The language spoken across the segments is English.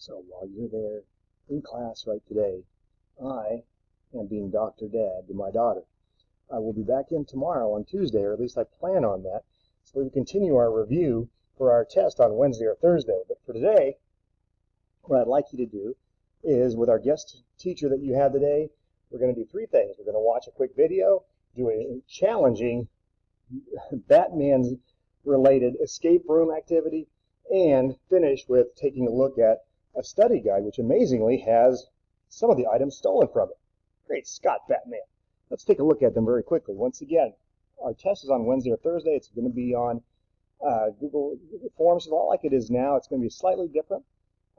So while you're there in class right today, I am being Dr. Dad to my daughter. I will be back in tomorrow on Tuesday, or at least I plan on that, so we continue our review for our test on Wednesday or Thursday. But for today, what I'd like you to do is, with our guest teacher that you have today, we're going to do three things. We're going to watch a quick video, do a challenging Batman-related escape room activity, and finish with taking a look at a study guide, which amazingly has some of the items stolen from it. Great Scott, Batman. Let's take a look at them very quickly. Once again, our test is on Wednesday or Thursday. It's going to be on Google Forms. A lot like it is now. It's going to be slightly different.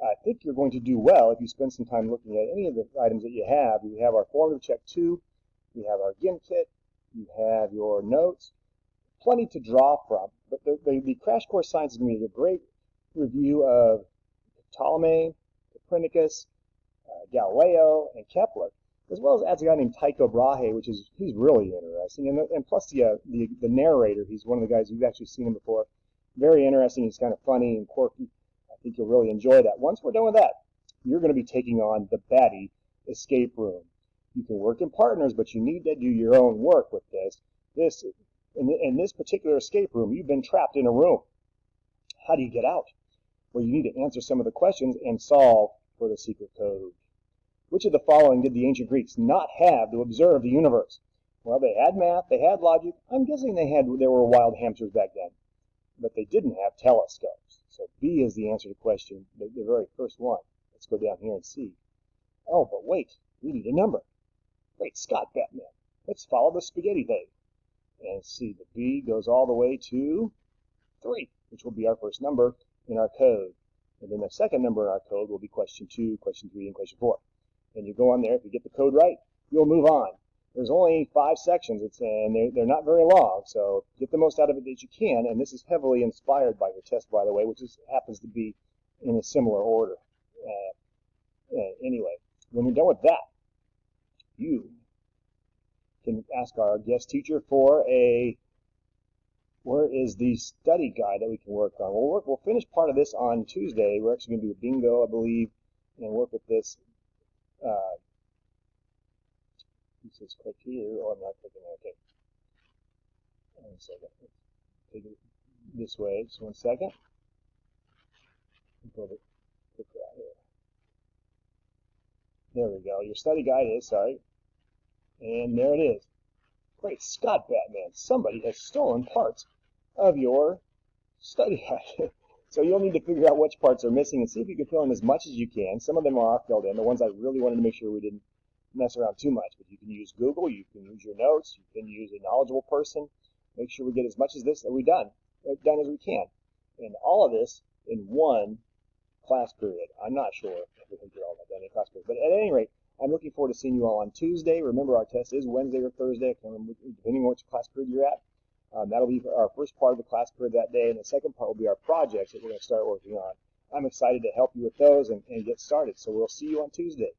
I think you're going to do well if you spend some time looking at any of the items that you have. We have our formative check 2. We have our GIM kit. You have your notes. Plenty to draw from. But the Crash Course Science is going to be a great review of Ptolemy, Copernicus, Galileo, and Kepler, as well as a guy named Tycho Brahe, he's really interesting. And plus the narrator, he's one of the guys, you've actually seen him before. Very interesting. He's kind of funny and quirky. I think you'll really enjoy that. Once we're done with that, you're going to be taking on the Batty escape room. You can work in partners, but you need to do your own work with this. In this particular escape room, you've been trapped in a room. How do you get out? Well, you need to answer some of the questions and solve for the secret code. Which of the following did the ancient Greeks not have to observe the universe? Well, they had math, they had logic. I'm guessing they were wild hamsters back then. But they didn't have telescopes. So B is the answer to question, the very first one. Let's go down here and see. Oh, but wait, we need a number. Great Scott, Batman. Let's follow the spaghetti thing. And see, the B goes all the way to 3, which will be our first number in our code. And then the second number in our code will be question 2, question 3, and question 4. And you go on there. If you get the code right, you'll move on. There's only 5 sections, and they're not very long, so get the most out of it that you can. And this is heavily inspired by your test, by the way, which happens to be in a similar order. Anyway, when you're done with that, you can ask our guest teacher for where is the study guide that we can work on? We'll finish part of this on Tuesday. We're actually going to do a bingo, I believe, and work with this. It says click here. Oh, I'm not clicking there. Okay. One second. Take it this way. Just 1 second. Put it right here. There we go. Your study guide is, sorry. And there it is. Great Scott, Batman. Somebody has stolen parts of your study guide. So you'll need to figure out which parts are missing and see if you can fill in as much as you can. Some of them are filled in. The ones I really wanted to make sure we didn't mess around too much. But you can use Google. You can use your notes. You can use a knowledgeable person. Make sure we get as much of this as we can. And all of this in one class period. I'm not sure if we can get all that done in a class period. But at any rate, I'm looking forward to seeing you all on Tuesday. Remember, our test is Wednesday or Thursday, depending on which class period you're at. That'll be our first part of the class period that day, and the second part will be our projects that we're going to start working on. I'm excited to help you with those and get started. So we'll see you on Tuesday.